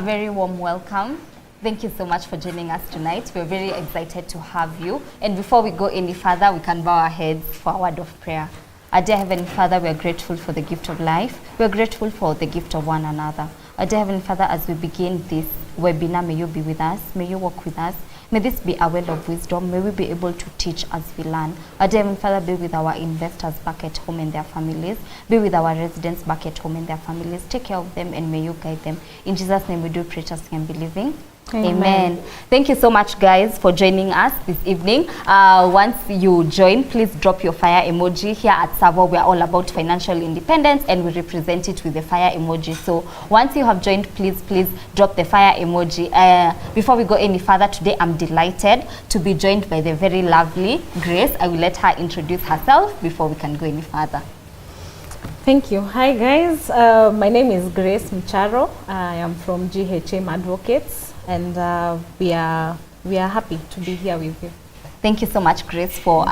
very warm welcome. Thank you so much for joining us tonight. We're very excited to have you. And before we go any further, we can bow our heads for a word of prayer. Our dear Heavenly Father, we are grateful for the gift of life. We are grateful for the gift of one another. Our dear Heavenly Father, as we begin this webinar, may you be with us. May you walk with us. May this be a well of wisdom. May we be able to teach as we learn. Our dear Heavenly Father, be with our investors back at home and their families. Be with our residents back at home and their families. Take care of them and may you guide them. In Jesus' name we do pray, trusting and believing. Amen. Thank you so much, guys, for joining us this evening. Once you join, please drop your fire emoji. Here at Savo, we are all about financial independence and we represent it with the fire emoji. So once you have joined, please drop the fire emoji. Before we go any further, today I'm delighted to be joined by the very lovely Grace. I will let her introduce herself before we can go any further. Thank you. Hi, guys. My name is Grace Mcharo. I am from GHM Advocates. And we are happy to be here with you. Thank you so much, Grace, for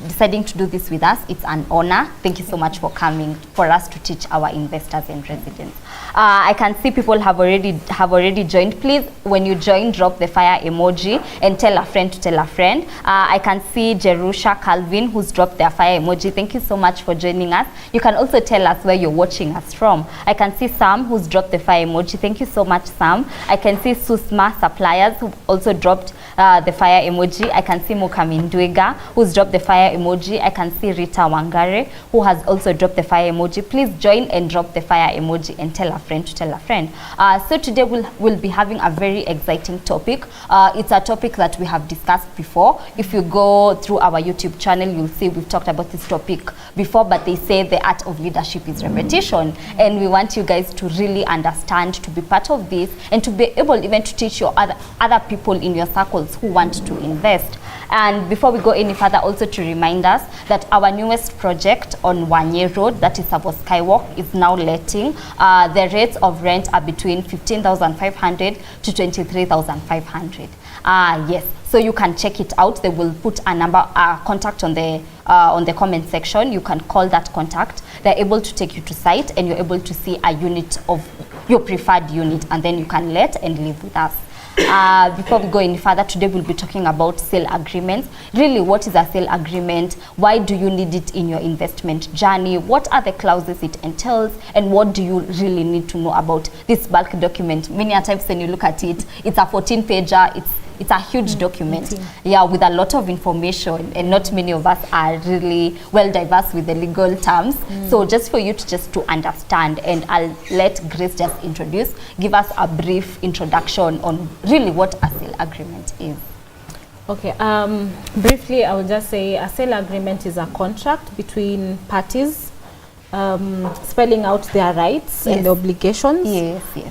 deciding to do this with us. It's an honor. Thank you so much for coming for us to teach our investors and residents. I can see people have already joined. Please, when you join, drop the fire emoji and tell a friend to tell a friend. I can see Jerusha Calvin, who's dropped their fire emoji. Thank you so much for joining us. You can also tell us where you're watching us from. I can see Sam, who's dropped the fire emoji. Thank you so much, Sam. I can see Susma Suppliers, who also dropped the fire emoji. I can see Mukamindwega, who's dropped the fire emoji. I can see Rita Wangare, who has also dropped the fire emoji. Please join and drop the fire emoji and tell a friend to tell a friend. So today we'll be having a very exciting topic. It's a topic that we have discussed before. If you go through our YouTube channel, you'll see we've talked about this topic before, but they say the art of leadership is repetition. And we want you guys to really understand, to be part of this, and to be able even to teach your other people in your circles who want to invest. And before we go any further, also to remind us that our newest project on Wanye Road, that is Savo Skywalk, is now letting. The rates of rent are between 15,500 to 23,500. Yes, so you can check it out. They will put a number, contact on the comment section. You can call that contact. They're able to take you to site and you're able to see a unit of your preferred unit, and then you can let and live with us. Before we go any further, today we'll be talking about sale agreements. Really, what is a sale agreement? Why do you need it in your investment journey? What are the clauses it entails? And what do you really need to know about this bulk document? Many a times when you look at it, it's a 14-pager. It's a huge document, yeah, with a lot of information, and not many of us are really well diverse with the legal terms. So just for you to understand, and I'll let Grace just give us a brief introduction on really what a sale agreement is. Okay, briefly, I will just say a sale agreement is a contract between parties, spelling out their rights and obligations.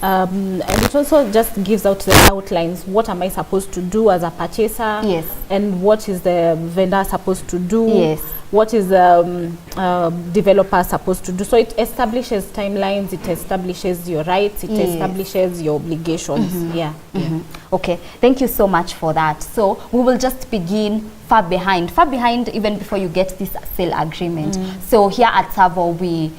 And it also just gives out the outlines. What am I supposed to do as a purchaser? And what is the vendor supposed to do? What is the developer supposed to do? So it establishes timelines, it establishes your rights, it establishes your obligations. Okay, thank you so much for that. So we will just begin far behind even before you get this sale agreement. So here at Savo, we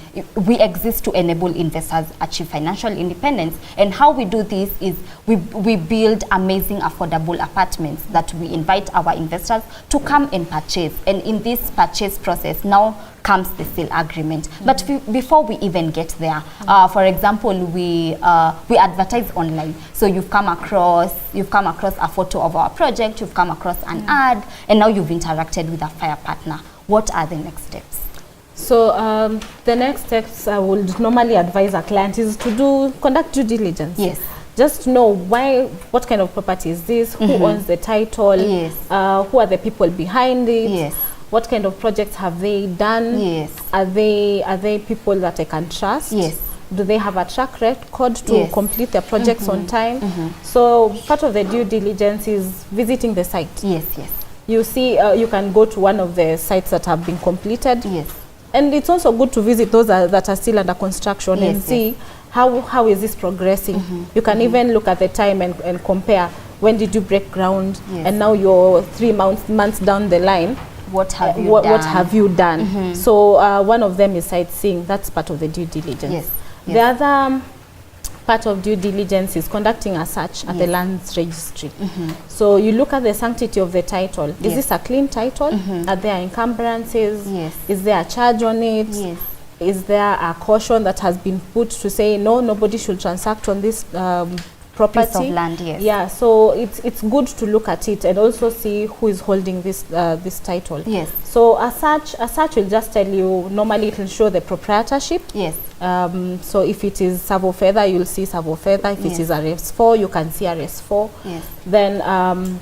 exist to enable investors achieve financial independence, and how we do this is we build amazing affordable apartments that we invite our investors to come and purchase. And in this purchase process now comes the sale agreement. But before we even get there, for example, we advertise online. So you've come across a photo of our project, you've come across an ad, and now you've interacted with a fire partner. What are the next steps? So the next steps I would normally advise a client is to conduct due diligence. Just to know what kind of property is this, who owns the title, who are the people behind it, what kind of projects have they done, are they people that I can trust, do they have a track record to complete their projects on time. So part of the due diligence is visiting the site. You see, you can go to one of the sites that have been completed, and it's also good to visit those that are still under construction and see how is this progressing. You can even look at the time and compare, when did you break ground, and now you're 3 months down the line, what have you done. So one of them is sightseeing. That's part of the due diligence. The other part of due diligence is conducting a search at the lands registry. So you look at the sanctity of the title. Is this a clean title? Are there encumbrances? Is there a charge on it? Is there a caution that has been put to say no, nobody should transact on this property? Piece of land, Yeah, so it's good to look at it and also see who is holding this this title. So a search will just tell you, normally it will show the proprietorship. So if it is Savo Feather, you'll see Savo Feather. If it is a Res 4, you can see a Res 4. Then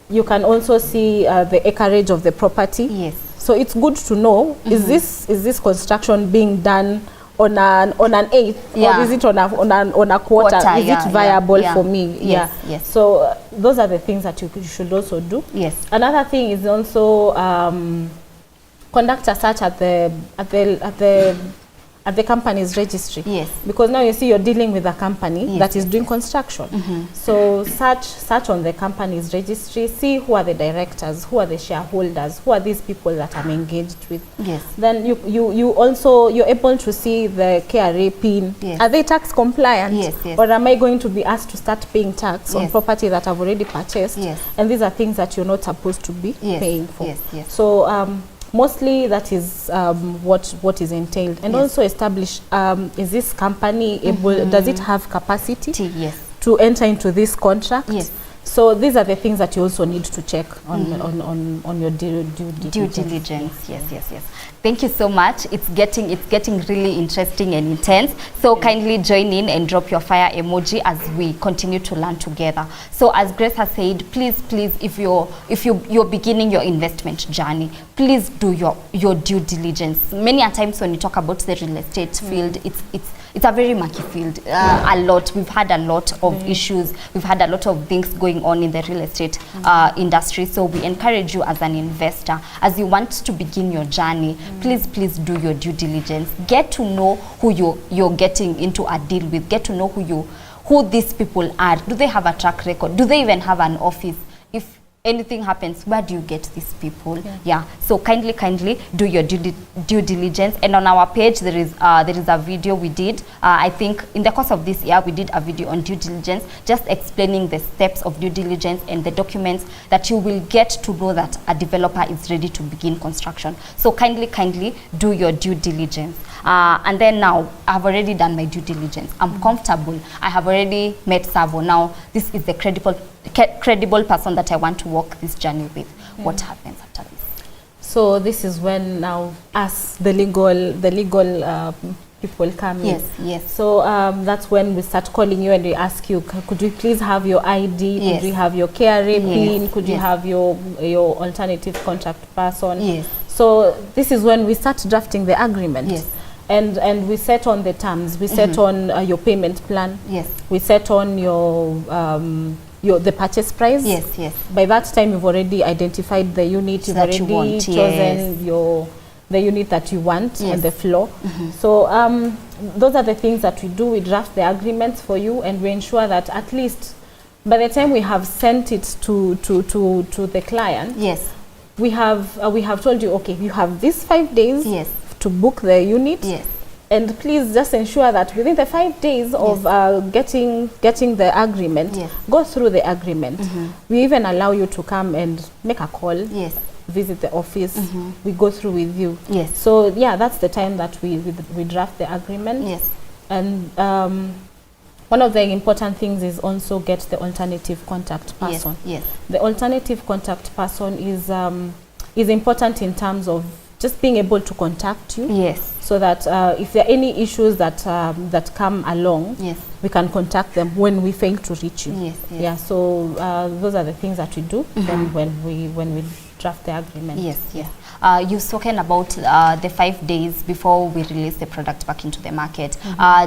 you can also see the acreage of the property. So it's good to know, is this construction being done on an eighth, or is it on a quarter? Is it viable for me? So those are the things that you should also do. Another thing is also conduct a search at the company's registry. Because now you see you're dealing with a company that is doing construction. So search on the company's registry, see who are the directors, who are the shareholders, who are these people that I'm engaged with. Then you're able to see the KRA PIN. Are they tax compliant? Or am I going to be asked to start paying tax on property that I've already purchased? And these are things that you're not supposed to be paying for. So mostly that is what is entailed, and also establish, is this company able, does it have capacity to enter into this contract? So these are the things that you also need to check on your due diligence. Thank you so much. It's getting really interesting and intense. So kindly join in and drop your fire emoji as we continue to learn together. So as Grace has said, please, if you're beginning your investment journey, please do your due diligence. Many a times when you talk about the real estate field, it's a very murky field. We've had a lot of issues. We've had a lot of things going on in the real estate industry. So we encourage you as an investor, as you want to begin your journey, please do your due diligence. Get to know who you're getting into a deal with. Get to know who these people are. Do they have a track record? Do they even have an office? If anything happens, where do you get these people? So kindly do your due diligence. And on our page there is a video we did, I think in the course of this year we did a video on due diligence, just explaining the steps of due diligence and the documents that you will get to know that a developer is ready to begin construction. So kindly do your due diligence. And then now I've already done my due diligence, I'm comfortable, I have already met Savo. Now this is the credible person that I want to walk this journey with. What happens after this? So this is when now us the legal people come in. So that's when we start calling you and we ask you, could you please have your ID? Could you have your KRA PIN? Could you have your alternative contact person? So this is when we start drafting the agreement. And we set on the terms. We set on your payment plan. We set on the purchase price. By that time you've already identified the unit, you've already chosen the unit that you want and the floor. So those are the things that we do. We draft the agreements for you, and we ensure that at least by the time we have sent it to the client, we have told you, okay, you have these 5 days to book the unit. And please just ensure that within the 5 days of getting the agreement, go through the agreement. We even allow you to come and make a call, visit the office, we go through with you. So that's the time that we draft the agreement. And one of the important things is also get the alternative contact person. The alternative contact person is important in terms of just being able to contact you. So that if there are any issues that come along, we can contact them when we fail to reach you. So those are the things that we do when we draft the agreement. You've spoken about the 5 days before we release the product back into the market.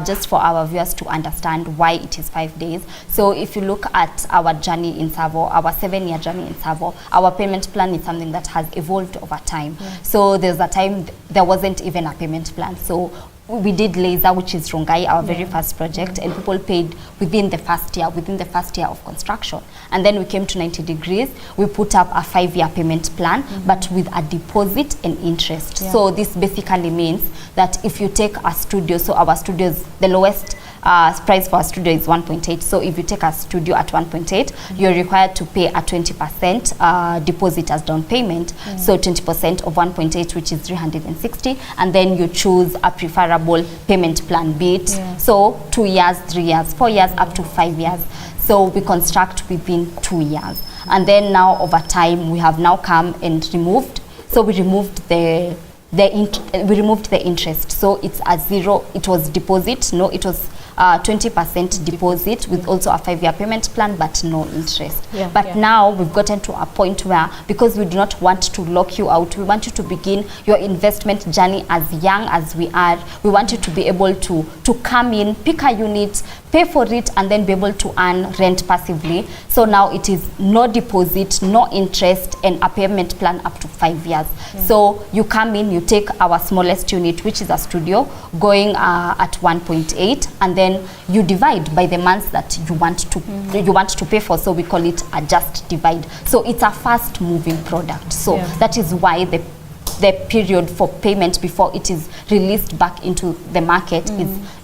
Just for our viewers to understand why it is 5 days. So if you look at our journey in Savo, our 7-year journey in Savo, our payment plan is something that has evolved over time. So there's a time there wasn't even a payment plan. So we did Laser, which is Rongai, our very first project, and people paid within the first year of construction. And then we came to 90 Degrees, we put up a 5-year payment plan, but with a deposit and interest. So this basically means that if you take a studio, so our studios, the lowest price for a studio is 1.8. So if you take a studio at 1.8, you're required to pay a 20% deposit as down payment. So 20% of 1.8, which is 360, and then you choose a preferable payment plan, be it so 2 years, 3 years, 4 years, up to 5 years. So we construct within 2 years. And then now over time, we have now come and removed. So we removed the interest. So it's a zero. It was deposit. No, it was 20% deposit with also a 5-year payment plan, but no interest. But now we've gotten to a point where, because we do not want to lock you out, we want you to begin your investment journey as young as we are. We want you to be able to come in, pick a unit, pay for it, and then be able to earn rent passively. So now it is no deposit, no interest, and a payment plan up to 5 years. So you come in, you take our smallest unit, which is a studio, going at 1.8, and then you divide by the months that you want to pay for. So we call it a just divide. So it's a fast moving product. So that is why the period for payment before it is released back into the market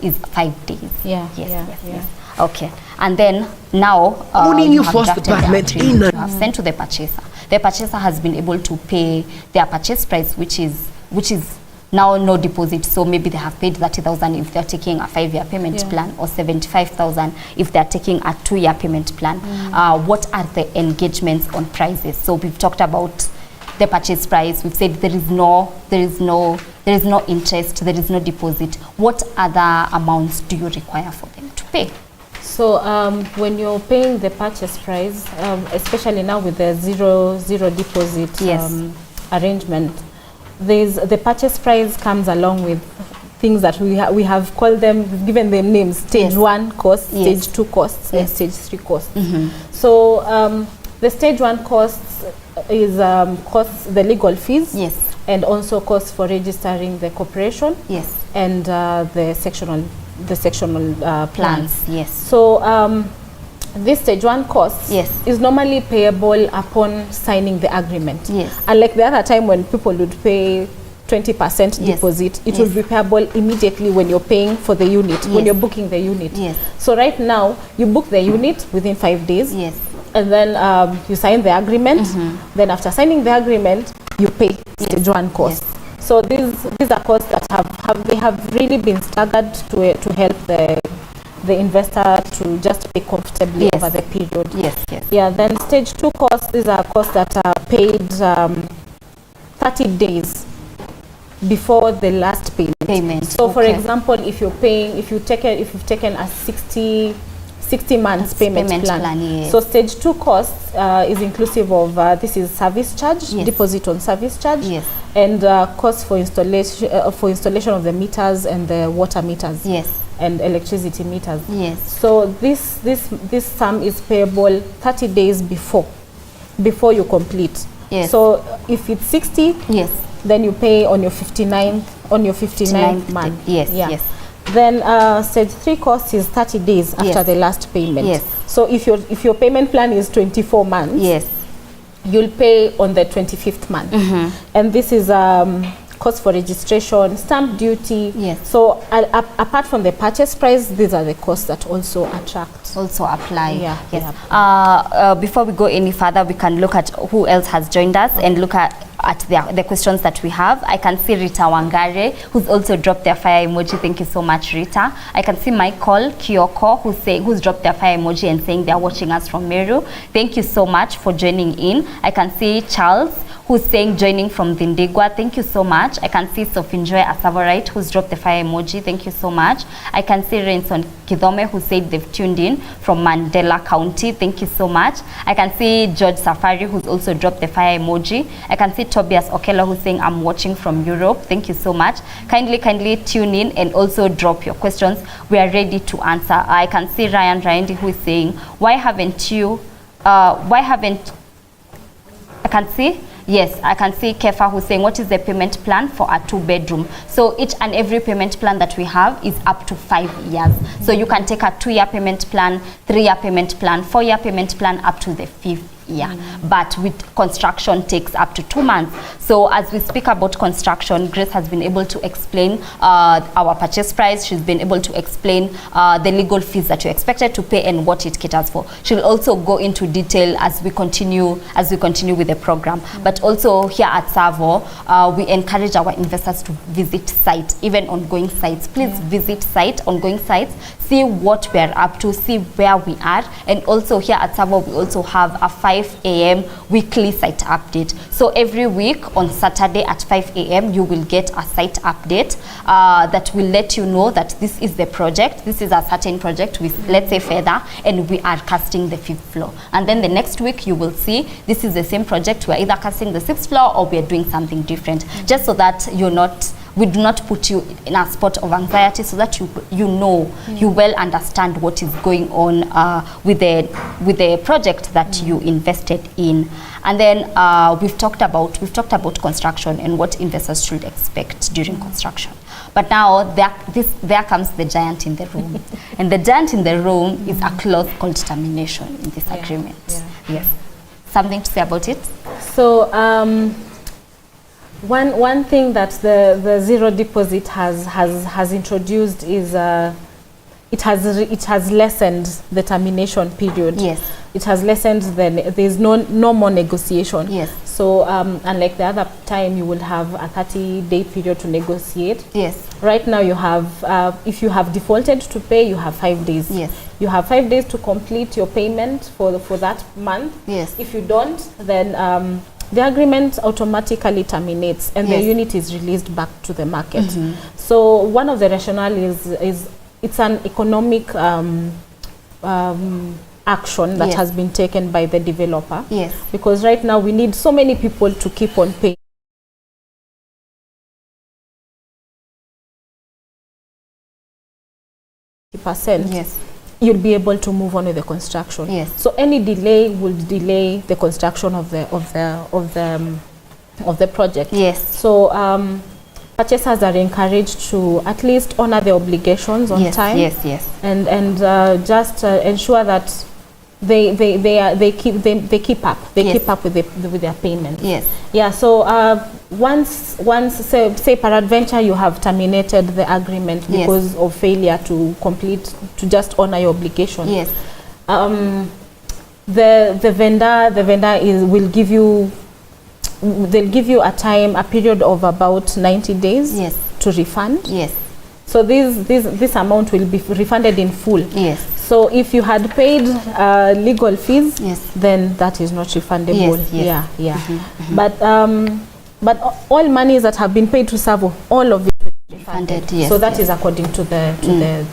is 5 days. Yes. Okay. And then now you have drafted the agreement, you have sent to the purchaser. The purchaser has been able to pay their purchase price, which is now no deposit. So maybe they have paid 30,000 if they're taking a 5-year payment plan, or 75,000 if they're taking a 2-year payment plan. What are the engagements on prices? So we've talked about the purchase price. We've said there is no interest, there is no deposit. What other amounts do you require for them to pay? So when you're paying the purchase price, especially now with the zero deposit arrangement, the purchase price comes along with things that we have called them, we've given them names: stage 1 costs, stage 2 costs, and stage 3 costs. So the stage 1 costs is costs the legal fees, and also costs for registering the corporation, and the sectional plans. So this stage 1 cost is normally payable upon signing the agreement. Unlike the other time when people would pay 20% deposit, it will be payable immediately when you're paying for the unit, when you're booking the unit. So right now, you book the unit within 5 days, and then you sign the agreement. Then after signing the agreement, you pay stage 1 cost. So these are costs that have really been staggered to help the investor to just pay comfortably over the period. Then stage 2 costs, these are costs that are paid 30 days before the last payment. So for example, if you've taken a 60 months payment plan. So stage 2 costs is inclusive of this is service charge, deposit on service charge, and costs for installation of the meters and the water meters, and electricity meters. So this sum is payable 30 days before you complete. So if it's 60, then you pay on your 59th month. Then stage 3 cost is 30 days after the last payment. So if your payment plan is 24 months, you'll pay on the 25th month. And this is cost for registration, stamp duty. So apart from the purchase price, these are the costs that also apply. Before we go any further, we can look at who else has joined us and look at the questions that we have. I can see Rita Wangare, who's also dropped their fire emoji. Thank you so much, Rita. I can see Michael Kyoko, who's dropped their fire emoji and saying they're watching us from Meru. Thank you so much for joining in. I can see Charles, who's saying joining from Dindigwa. Thank you so much. I can see Sofinjoy Asavorite, who's dropped the fire emoji. Thank you so much. I can see Renson Kidome, who said they've tuned in from Mandela County. Thank you so much. I can see George Safari, who's also dropped the fire emoji. I can see Tobias Okelo, who's saying I'm watching from Europe. Thank you so much. Kindly tune in and also drop your questions. We are ready to answer. I can see Ryan Randi, who is saying, I can see Kefa, who's saying, what is the payment plan for a 2-bedroom? So each and every payment plan that we have is up to 5 years. So you can take a 2-year payment plan, 3-year payment plan, 4-year payment plan, up to the 5th Yeah, but with construction takes up to 2 months. So as we speak about construction, Grace has been able to explain our purchase price. She's been able to explain the legal fees that you're expected to pay and what it caters for. She'll also go into detail as we continue with the program. But also here at Savo, we encourage our investors to visit site, even ongoing sites. Please visit site, ongoing sites, see what we're up to, see where we are. And also here at Savo, we also have a 5 a.m. weekly site update. So every week on Saturday at 5 a.m. you will get a site update that will let you know that this is the project, this is a certain project with, let's say, Feather, and we are casting the 5th floor. And then the next week you will see this is the same project, we're either casting the 6th floor or we're doing something different, just so that we do not put you in a spot of anxiety, so that you know, you well understand what is going on with the project that you invested in. And then we've talked about construction and what investors should expect during construction. But now there comes the giant in the room. And the giant in the room is a clause called termination in this agreement. Yes. Something to say about it? So one thing that the zero deposit has introduced is it has lessened the termination period. Yes. It has lessened there's no more negotiation. Yes. So unlike the other time, you will have a 30-day period to negotiate. Yes. Right now you have if you have defaulted to pay, you have 5 days. Yes. You have 5 days to complete your payment for that month. Yes. If you don't, then the agreement automatically terminates and the unit is released back to the market. So one of the rationale is it's an economic action that has been taken by the developer. Yes. Because right now we need so many people to keep on paying. Yes. You'll be able to move on with the construction. Yes. So any delay will delay the construction of the project. Yes. So purchasers are encouraged to at least honor their obligations on time. Yes. Yes. And just ensure that they keep up with their payment. Yes. Yeah. So once say peradventure you have terminated the agreement because of failure to just honor your obligation. Yes. The vendor will give you. They'll give you a period of about 90 days to refund. Yes. So this amount will be refunded in full. Yes. So if you had paid legal fees, then that is not refundable. Yes. Yeah. But all monies that have been paid to Savo, all of it will be refunded. Yes. So that is according to the agreement.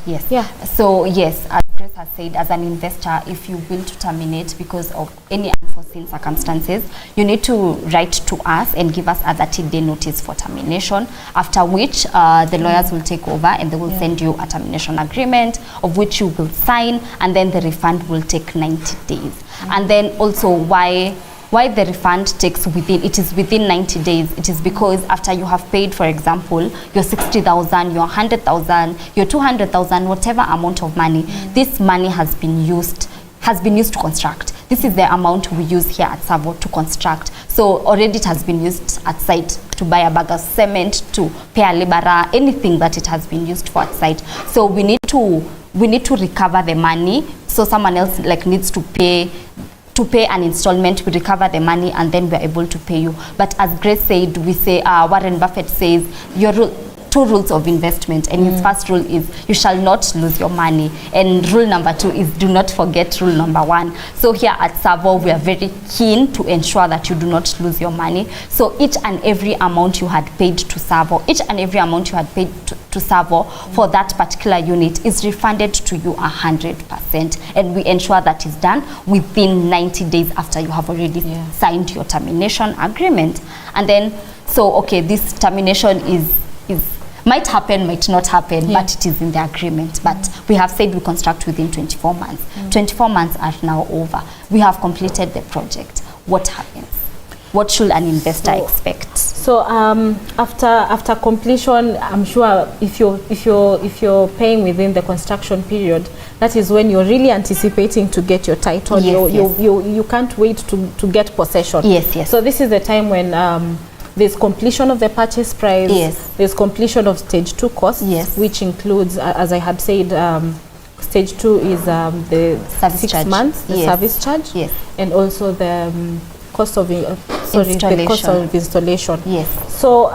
Yes. Yeah. So yes, as Grace has said, as an investor, if you will to terminate because of any unforeseen circumstances, you need to write to us and give us a 30-day notice for termination, after which the lawyers will take over and they will send you a termination agreement of which you will sign, and then the refund will take 90 days. And then also why the refund takes within 90 days, it is because after you have paid, for example, your 60,000, your 100,000, your 200,000, whatever amount of money, this money has been used to construct. This is the amount we use here at Savo to construct. So already it has been used at site to buy a bag of cement, to pay a laborer, anything that it has been used for at site. So we need to recover the money. So someone else needs to pay an installment, we recover the money, and then we're able to pay you. But as Grace said, we say, Warren Buffett says, two rules of investment, and his first rule is you shall not lose your money, and rule number 2 is do not forget rule number 1. So here at Savo, we are very keen to ensure that you do not lose your money. So each and every amount you had paid to Savo, to Savo for that particular unit is refunded to you 100%, and we ensure that is done within 90 days after you have already signed your termination agreement. And then, so okay, this termination is might happen, might not happen, but it is in the agreement. But we have said we construct within 24 months. 24 months are now over. We have completed the project. What happens? What should an investor expect? So after completion, I'm sure if you're paying within the construction period, that is when you're really anticipating to get your title. You can't wait to get possession. Yes. So this is the time when there's completion of the purchase price. Yes. There's completion of stage 2 costs. Yes. Which includes, as I had said, stage 2 is the service 6 charge. months, the service charge. Yes. And also the cost of the cost of installation. Yes. So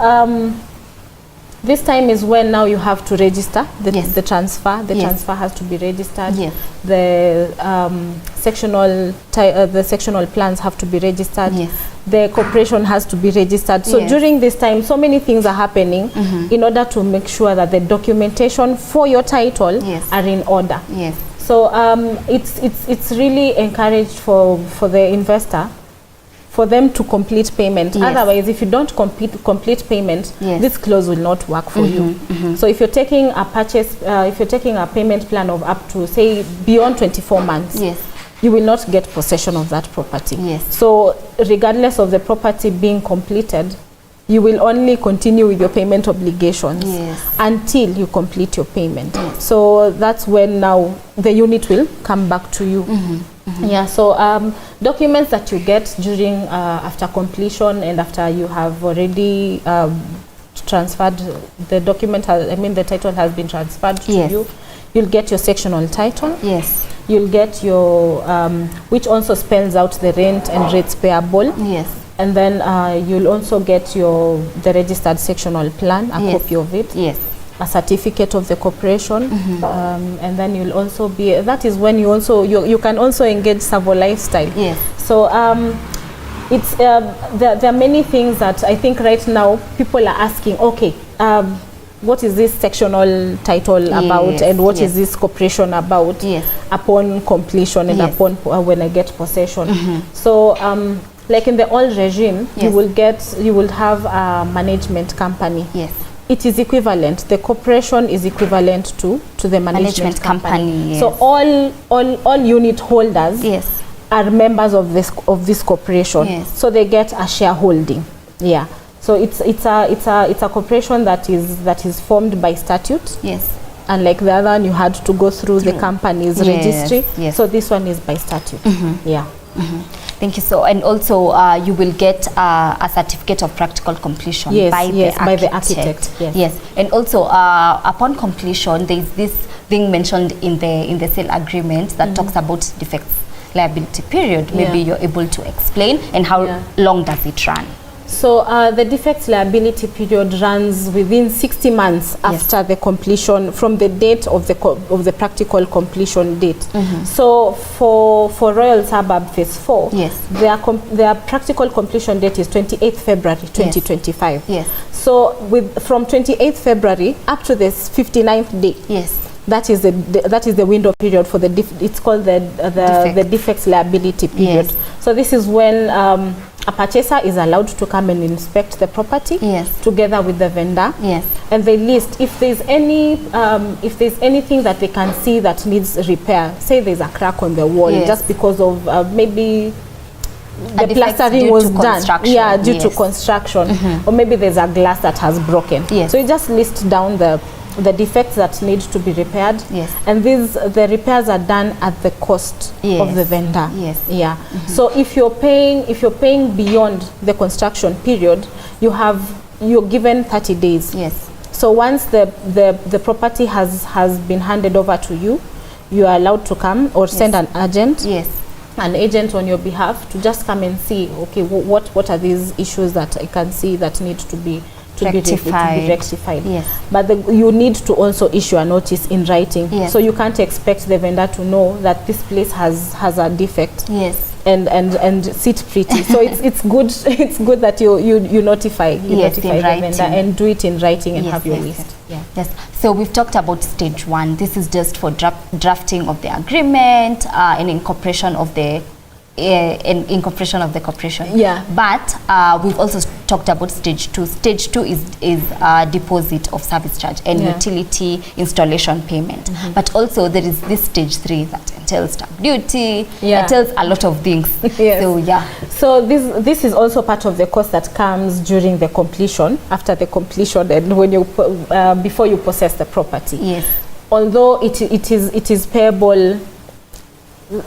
this time is when now you have to register the transfer. The transfer has to be registered. Yes. The sectional plans have to be registered. Yes. The corporation has to be registered. So during this time, so many things are happening in order to make sure that the documentation for your title are in order. Yes. So it's really encouraged for the investor, for them to complete payment. Otherwise, if you don't complete payment, this clause will not work for you. So if you're taking a purchase, if you're taking a payment plan of up to, say, beyond 24 months, you will not get possession of that property. So regardless of the property being completed, you will only continue with your payment obligations until you complete your payment. So that's when now the unit will come back to you. So documents that you get during after completion and after you have already transferred the document, the title has been transferred to you. You'll get your sectional title. You'll get your which also spells out the rent and rates payable. And then you'll also get the registered sectional plan, a copy of it. A certificate of the corporation, and then you'll also be, that is when you can also engage Savo Lifestyle. So it's there are many things that I think right now people are asking, okay, what is this sectional title about, and what is this corporation about upon completion and upon when I get possession. So like in the old regime, you will have a management company. It is equivalent. The corporation is equivalent to the management company. So all unit holders are members of this corporation. So they get a shareholding. So it's a corporation that is formed by statute. Unlike the other one, you had to go through the company's registry. So this one is by statute. Thank you. So, and also you will get a certificate of practical completion by the architect. And also upon completion, there is this thing mentioned in the sale agreement that talks about defects liability period. Maybe you're able to explain, and how long does it run? So the defects liability period runs within 60 months after the completion, from the date of the practical completion date. So for Royal Suburb Phase 4, their practical completion date is 28th February 2025. So from 28th February up to this 59th day, that is the window period for it's called the defects liability period. So this is when a purchaser is allowed to come and inspect the property together with the vendor, and they list if there's anything that they can see that needs repair. Say there's a crack on the wall just because of maybe the plastering was done due to construction, or maybe there's a glass that has broken. So you just list down the defects that need to be repaired, and the repairs are done at the cost of the vendor. So if you're paying beyond the construction period, you're given 30 days. So once the property has been handed over to you, you are allowed to come or send an agent. An agent on your behalf to just come and see, okay, what are these issues that I can see that need to be rectified. But you need to also issue a notice in writing. So you can't expect the vendor to know that this place has a defect and sit pretty. So it's good that you notify the vendor and do it in writing and have your list. So we've talked about stage 1. This is just for drafting of the agreement and incorporation of the corporation. But we've also talked about stage 2. Stage 2 is deposit of service charge and utility installation payment. But also there is this stage 3 that entails stamp duty. It tells a lot of things. So this is also part of the cost that comes during the completion, after the completion, and when you before you possess the property. Yes. Although it is payable,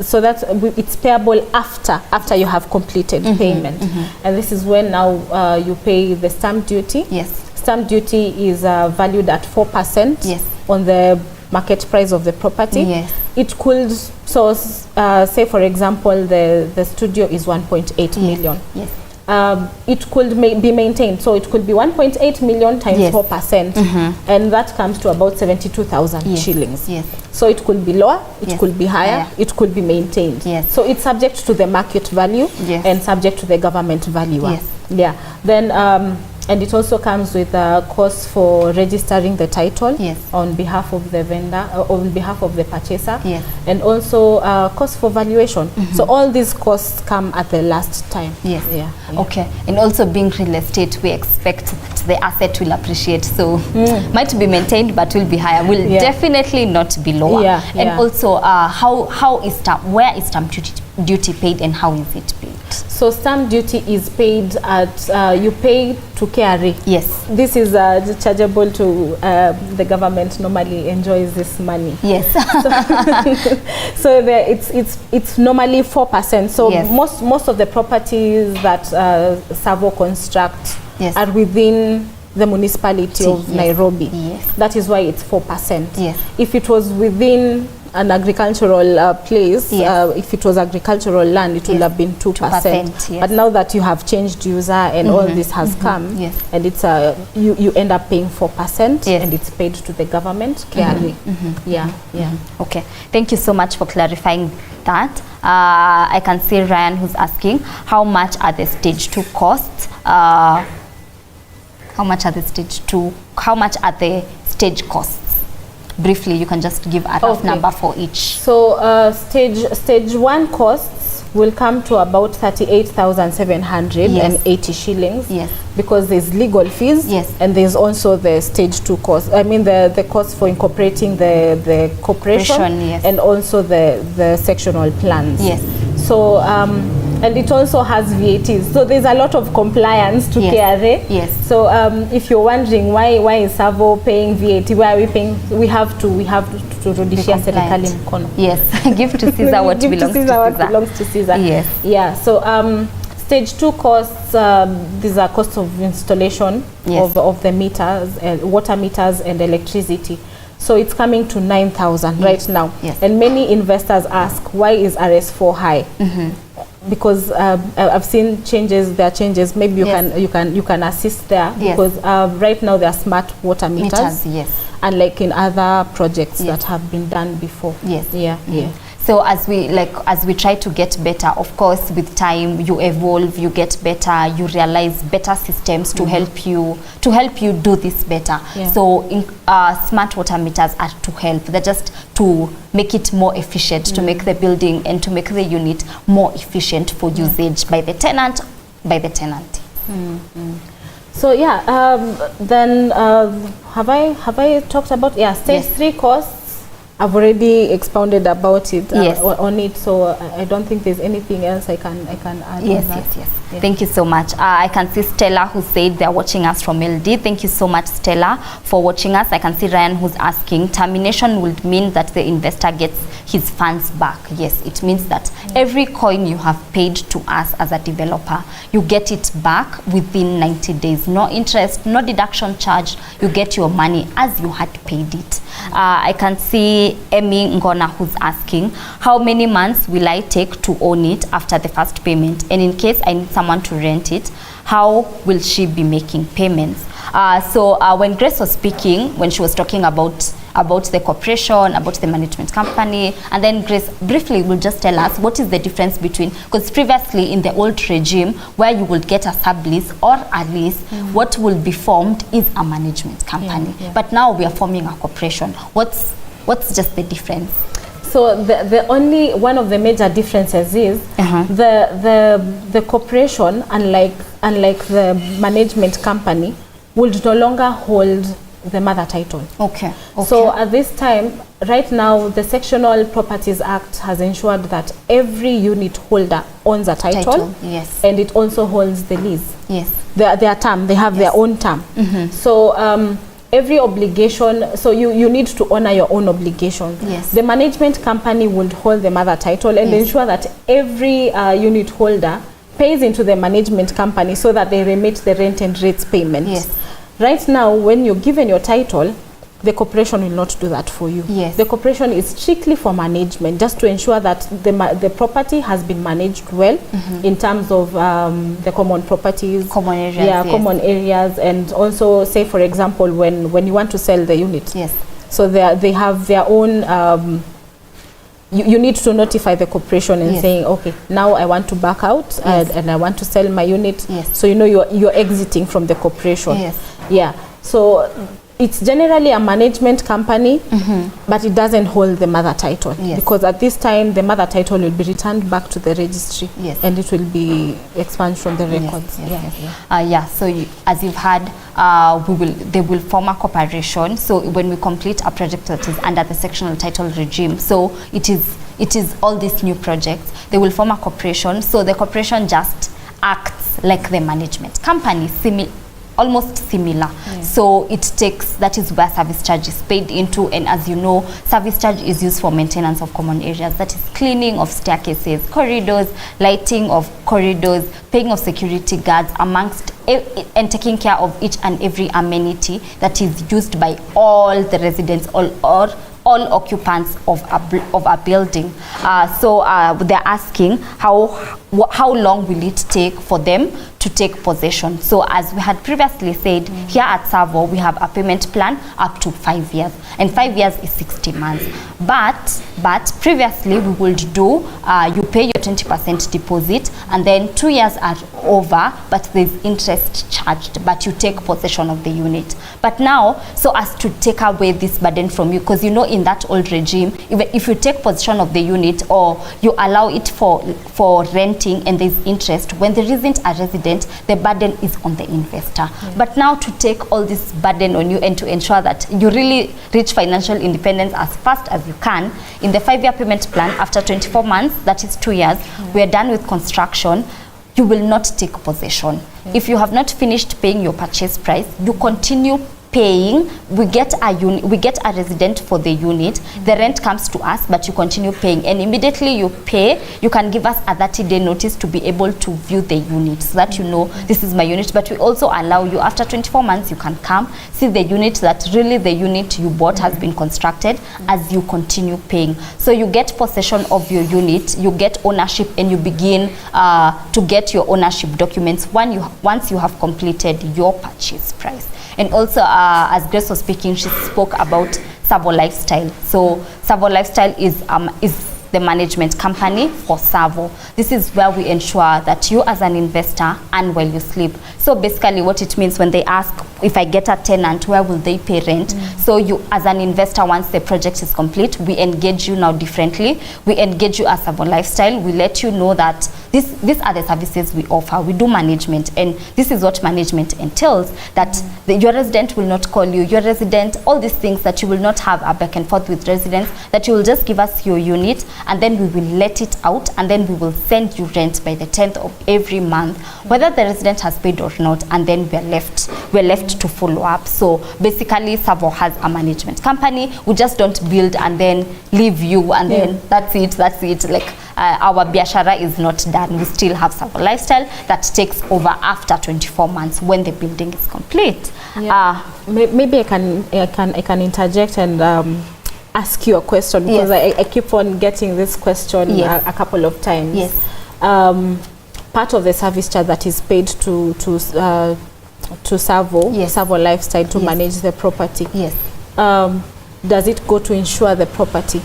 so that it's payable after you have completed payment, and this is when now you pay the stamp duty. Yes. Stamp duty is valued at 4%. Yes. On the market price of the property. Yes. It could, so say for example the studio is 1.8 million. Yes. It could be maintained, so it could be 1.8 million times 4%, and that comes to about 72,000 shillings. Yes. So it could be lower, it could be higher, it could be maintained. Yes. So it's subject to the market value and subject to the government valuer. Yes. Yeah. Then and it also comes with a cost for registering the title on behalf of the vendor, on behalf of the purchaser, and also cost for valuation. So all these costs come at the last time. Yes. Okay. And also being real estate, we expect the asset will appreciate. So might be maintained, but will be higher. Will definitely not be lower. And also, where is stamp duty paid, and how is it paid? So stamp duty is paid at, you pay to KRA. Yes. This is chargeable to the government. Normally enjoys this money. Yes. So it's normally 4%. So most of the properties that Savo construct are within the municipality of Nairobi. Yes. That is why it's 4%. Yes. If it was within an agricultural place, if it was agricultural land, it would have been 2%. But now that you have changed user and all this has come, and it's you end up paying 4%, and it's paid to the government, KRA. Okay, thank you so much for clarifying that. I can see Ryan who's asking, how much are the stage 2 costs? How much are the stage costs? Briefly, you can just give a rough number for each. So stage 1 costs will come to about 38,780 shillings. Yes. Because there's legal fees. Yes. And there's also the stage 2 cost. I mean the cost for incorporating the corporation, and also the sectional plans. Yes. So and it also has VAT. So there's a lot of compliance to KRA. Yes. So if you're wondering why is Savo paying VAT, why are we paying? We have to rudishia serikali mkono. Yes. Give to Caesar what belongs to Caesar. What belongs to Caesar. Yes. Yeah. So stage 2 costs, these are costs of installation of the meters, water meters and electricity. So it's coming to 9,000 right now. Yes. And many investors ask, why is RS4 high? Because I've seen changes. There are changes. Maybe you can assist there, because right now there are smart water meters. Unlike in other projects that have been done before. So as we try to get better, of course, with time you evolve, you get better, you realize better systems to help you do this better. So smart water meters are to help. They're just to make it more efficient, to make the building and to make the unit more efficient for usage by the tenant, So then have I talked about stage 3 costs? I've already expounded about it on it, so I don't think there's anything else I can add. Yes. Thank you so much. I can see Stella who said they're watching us from LD. Thank you so much, Stella, for watching us. I can see Ryan who's asking, termination would mean that the investor gets his funds back. Yes, it means that every coin you have paid to us as a developer, you get it back within 90 days. No interest, no deduction charge. You get your money as you had paid it. I can see Emmy Ngona who's asking, how many months will I take to own it after the first payment? And in case I need someone to rent it, how will she be making payments? So when Grace was speaking, when she was talking about the corporation, about the management company, and then Grace briefly will just tell us what is the difference between, because previously in the old regime where you would get a sublease or a lease, what will be formed is a management company. But now we are forming a corporation. What's just the difference? So the only one of the major differences is the corporation, unlike the management company, would no longer hold the mother title. Okay. So at this time, right now, the Sectional Properties Act has ensured that every unit holder owns a title. Yes. And it also holds the lease. Yes. Their term, they have their own term. So every obligation, so you need to honor your own obligations. Yes. The management company would hold the mother title and ensure that every unit holder pays into the management company so that they remit the rent and rates payment. Yes. Right now, when you're given your title, the corporation will not do that for you. Yes. The corporation is strictly for management, just to ensure that the property has been managed well in terms of the common properties. Common areas. Yeah, common areas, and also, say, for example, when you want to sell the unit. Yes. So they have their own... You need to notify the corporation and saying, okay, now I want to back out and I want to sell my unit. Yes. So you're exiting from the corporation. Yes. Yeah. So it's generally a management company, but it doesn't hold the mother title, because at this time the mother title will be returned back to the registry, and it will be expunged from the records. So as you've heard, they will form a corporation. So when we complete a project that is under the sectional title regime, so it is all these new projects, they will form a corporation. So the corporation just acts like the management company, almost similar. So it takes, that is where service charge is paid into, and as you know, service charge is used for maintenance of common areas, that is cleaning of staircases, corridors, lighting of corridors, paying of security guards, amongst and taking care of each and every amenity that is used by all the residents or all occupants of a building. So they're asking how long will it take for them to take possession. So as we had previously said, here at Savo we have a payment plan up to 5 years, and 5 years is 60 months. But previously we would do you pay your 20% deposit, and then 2 years are over, but there's interest charged, but you take possession of the unit. But now, so as to take away this burden from you, because you know in that old regime, even if you take possession of the unit or you allow it for renting and there's interest, when there isn't a resident, the burden is on the investor. But now to take all this burden on you and to ensure that you really reach financial independence as fast as you can, in the 5-year payment plan, after 24 months, that is 2 years, we are done with construction, you will not take possession. If you have not finished paying your purchase price, you continue paying. We get a resident for the unit, the rent comes to us, but you continue paying, and immediately you pay, you can give us a 30-day notice to be able to view the unit, so that you know this is my unit. But we also allow you, after 24 months, you can come see the unit, that really the unit you bought has been constructed, as you continue paying. So you get possession of your unit, you get ownership, and you begin to get your ownership documents once you have completed your purchase price. And also, as Grace was speaking, she spoke about Savo Lifestyle. So Savo Lifestyle is the management company for Savo. This is where we ensure that you as an investor earn while you sleep. So basically what it means when they ask, if I get a tenant, where will they pay rent? So you as an investor, once the project is complete, we engage you now differently. We engage you as Savo Lifestyle. We let you know that these are the services we offer. We do management, and this is what management entails, that your resident will not call you, your resident, all these things, that you will not have a back and forth with residents, that you will just give us your unit, and then we will let it out, and then we will send you rent by the 10th of every month, whether the resident has paid or not, and then we're left to follow up. So basically Savo has a management company. We just don't build and then leave you, and then that's it. Like our biashara is not done. We still have Savo Lifestyle that takes over after 24 months when the building is complete. Maybe I can interject and ask you a question, because I keep on getting this question a couple of times. Part of the service charge that is paid to Savo, Savo Lifestyle, to manage the property, does it go to insure the property?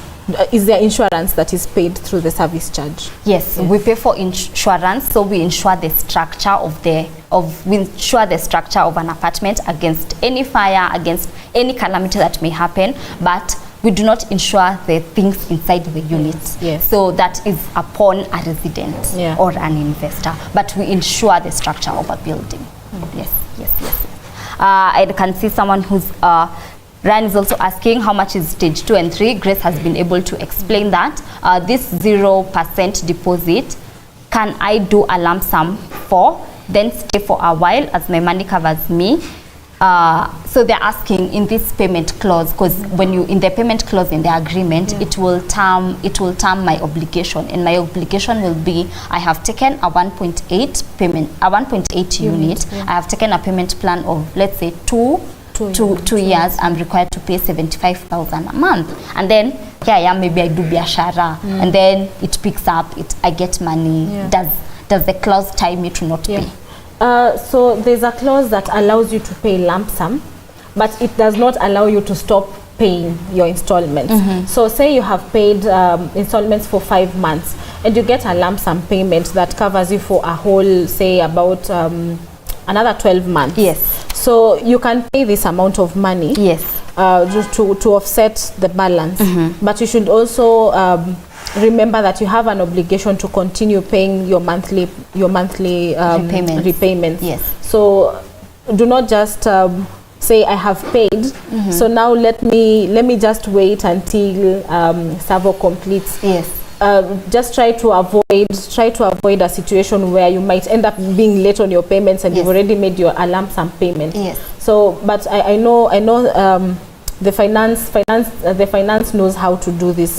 Is there insurance that is paid through the service charge? Yes, we pay for insurance. So we insure the structure of an apartment against any fire, against any calamity that may happen, but we do not insure the things inside the units. So that is upon a resident or an investor, but we insure the structure of a building. Yes. I can see someone who's Ryan is also asking how much is stage 2 and 3. Grace has been able to explain that. This 0% deposit, can I do a lump sum for, then stay for a while as my money covers me? So they're asking in this payment clause, because when you in the payment clause in the agreement, it will term my obligation, and my obligation will be, I have taken a 1.8 payment, a 1.8 unit. I have taken a payment plan of, let's say, two years. I'm required to pay 75,000 a month, and then here I am, maybe I do biashara, and then it picks up, I get money. Does the clause tie me to not pay? So there's a clause that allows you to pay lump sum, but it does not allow you to stop paying your installments. So say you have paid installments for 5 months, and you get a lump sum payment that covers you for a whole, say, about another 12 months. So you can pay this amount of money just to offset the balance. But you should also remember that you have an obligation to continue paying your monthly repayments. So do not just say I have paid, so now let me just wait until Savo completes. Just try to avoid a situation where you might end up being late on your payments, and you've already made your lump sum payment. So but I know the finance knows how to do this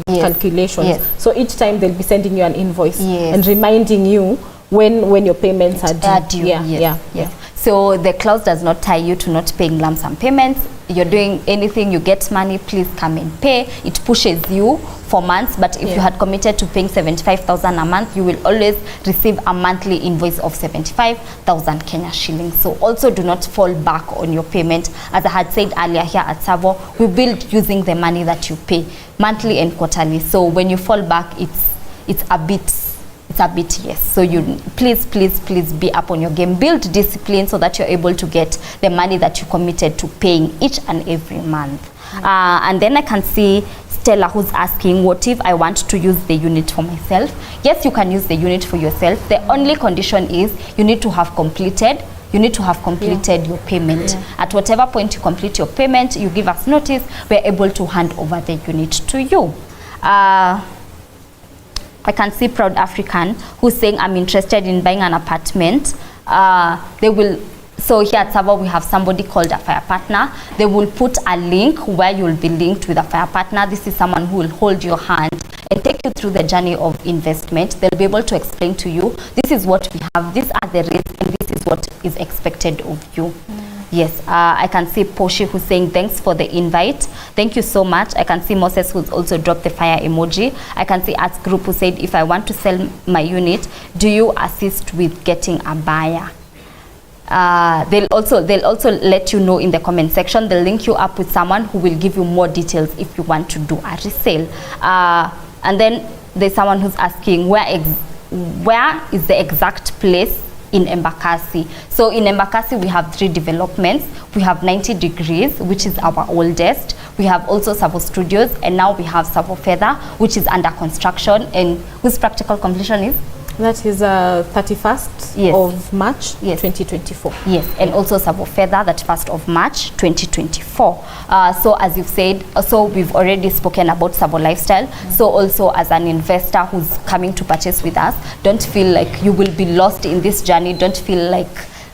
calculations. So each time they'll be sending you an invoice and reminding you when your payments are due. So the clause does not tie you to not paying lump sum payments. You're doing anything, you get money, please come and pay. It pushes you for months, but if you had committed to paying 75,000 a month, you will always receive a monthly invoice of 75,000 Kenya shillings. So also do not fall back on your payment. As I had said earlier, here at Savo, we build using the money that you pay monthly and quarterly. So when you fall back, it's a bit so you please be up on your game. Build discipline so that you're able to get the money that you committed to paying each and every month. And then I can see Stella who's asking, what if I want to use the unit for myself? Yes, you can use the unit for yourself. The only condition is you need to have completed your payment. At whatever point you complete your payment, you give us notice, we're able to hand over the unit to you. I can see Proud African who's saying, I'm interested in buying an apartment. So here at Savo, we have somebody called a fire partner. They will put a link where you'll be linked with a fire partner. This is someone who will hold your hand and take you through the journey of investment. They'll be able to explain to you, this is what we have, these are the risks, and this is what is expected of you. Yes, I can see Poshi who's saying thanks for the invite. Thank you so much. I can see Moses who's also dropped the fire emoji. I can see Arts Group who said, if I want to sell my unit, do you assist with getting a buyer? They'll also let you know in the comment section. They'll link you up with someone who will give you more details if you want to do a resale. And then there's someone who's asking, where is the exact place in Embakasi? So in Embakasi we have 3 developments. We have 90 Degrees, which is our oldest. We have also Savo Studios, and now we have Savo Feather, which is under construction, and whose practical completion is? That is 31st of March 2024. Yes, and also Savo Feather, that 1st of March 2024. So as you've said, so we've already spoken about Savo Lifestyle. So also as an investor who's coming to purchase with us, don't feel like you will be lost in this journey. Don't feel like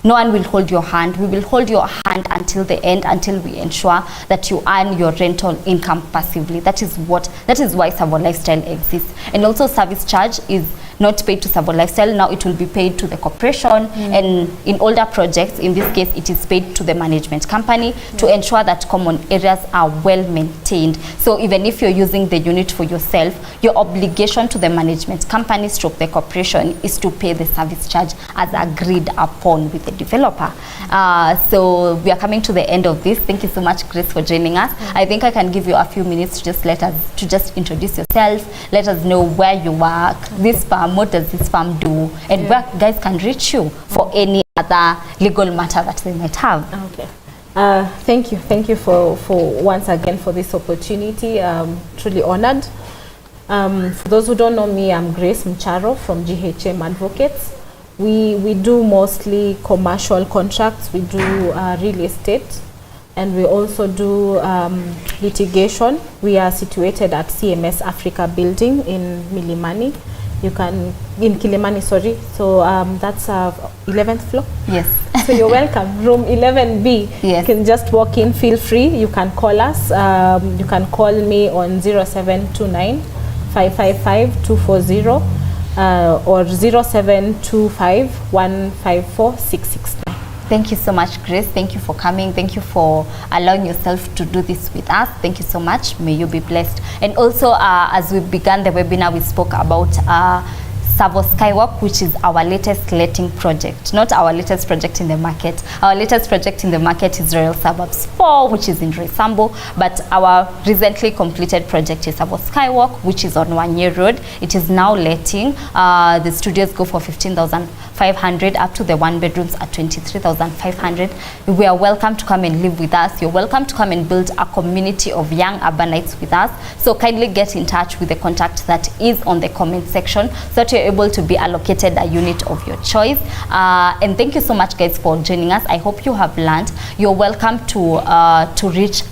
no one will hold your hand. We will hold your hand until the end, until we ensure that you earn your rental income passively. That is why Savo Lifestyle exists. And also service charge is not paid to Savo Lifestyle. Now it will be paid to the corporation, and in older projects, in this case, it is paid to the management company to ensure that common areas are well maintained. So even if you're using the unit for yourself, your obligation to the management company stroke the corporation is to pay the service charge as agreed upon with the developer. So we are coming to the end of this. Thank you so much, Grace, for joining us. I think I can give you a few minutes to just introduce yourself. Let us know where you work, this firm, what does this firm do, and where guys can reach you for any other legal matter that they might have. Okay. Thank you for once again for this opportunity. Truly honored. For those who don't know me, I'm Grace Mcharo from GHM Advocates. We do mostly commercial contracts. We do real estate, and we also do litigation. We are situated at CMS-Africa building in Milimani. You can, in Kilimani, sorry. So that's 11th floor. Yes. So you're welcome. Room 11B. Yes. You can just walk in, feel free. You can call us. You can call me on 0729 555 240 or 0725 154 669. Thank you so much, Grace. Thank you for coming. Thank you for allowing yourself to do this with us. Thank you so much. May you be blessed. And also, as we began the webinar, we spoke about Savo Skywalk, which is our latest letting project. Not our latest project in the market. Our latest project in the market is Royal Suburbs 4, which is in Roysambu. But our recently completed project is Savo Skywalk, which is on 1 Year Road. It is now letting. The studios go for 15,500 up to the 1 bedrooms at 23,500. We are welcome to come and live with us. You're welcome to come and build a community of young urbanites with us. So kindly get in touch with the contact that is on the comment section so that you're able to be allocated a unit of your choice. And thank you so much, guys, for joining us. I hope you have learned. You're welcome to reach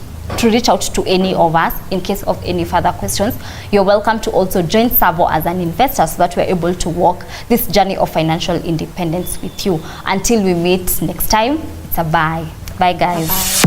out to any of us in case of any further questions. You're welcome to also join Savo as an investor so that we're able to walk this journey of financial independence with you. Until we meet next time, it's a bye. Bye, guys. Bye.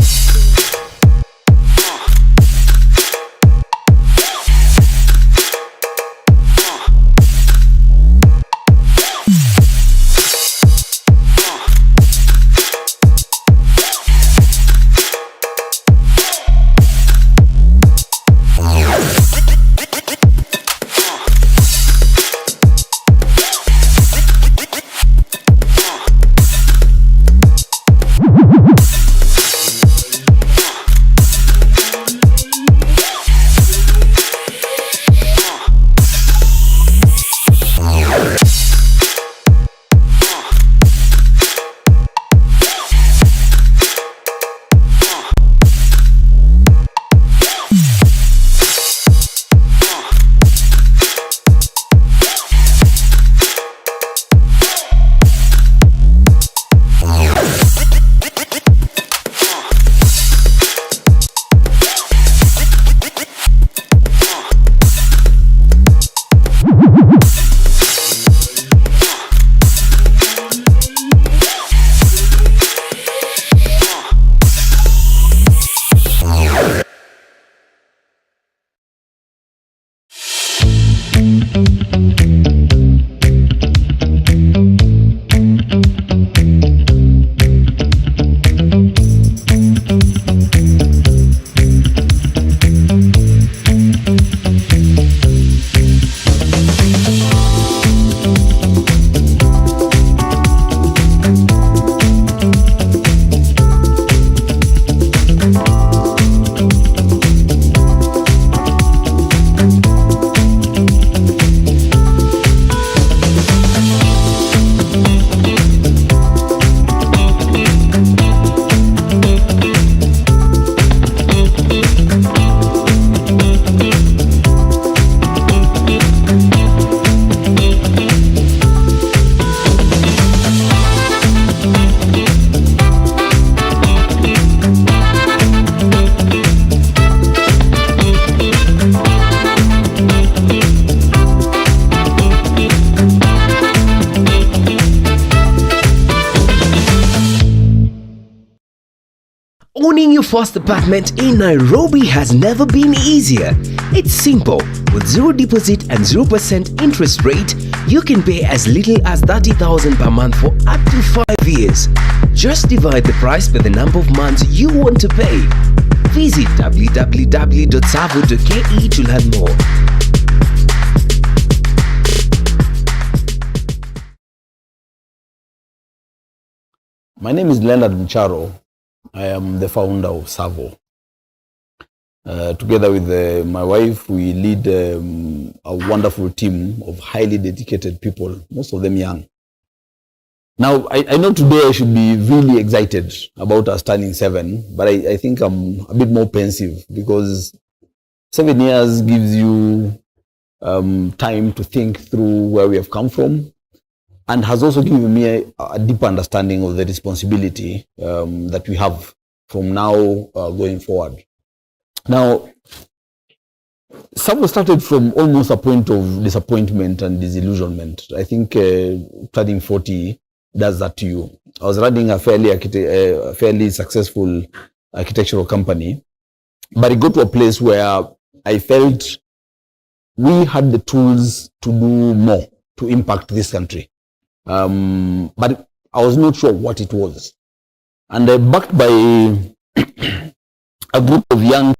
Owning your first apartment in Nairobi has never been easier. It's simple. With zero deposit and 0% interest rate, you can pay as little as 30,000 per month for up to 5 years. Just divide the price by the number of months you want to pay. Visit www.savo.ke to learn more. My name is Leonard Mcharo. I am the founder of Savo. Together with my wife, we lead a wonderful team of highly dedicated people, most of them young. Now, I know today I should be really excited about us turning 7, but I think I'm a bit more pensive because 7 years gives you time to think through where we have come from, and has also given me a deeper understanding of the responsibility that we have from now going forward. Now, some started from almost a point of disappointment and disillusionment. I think turning 40 does that to you. I was running a fairly successful architectural company, but it got to a place where I felt we had the tools to do more to impact this country. But I was not sure what it was. And backed by a group of young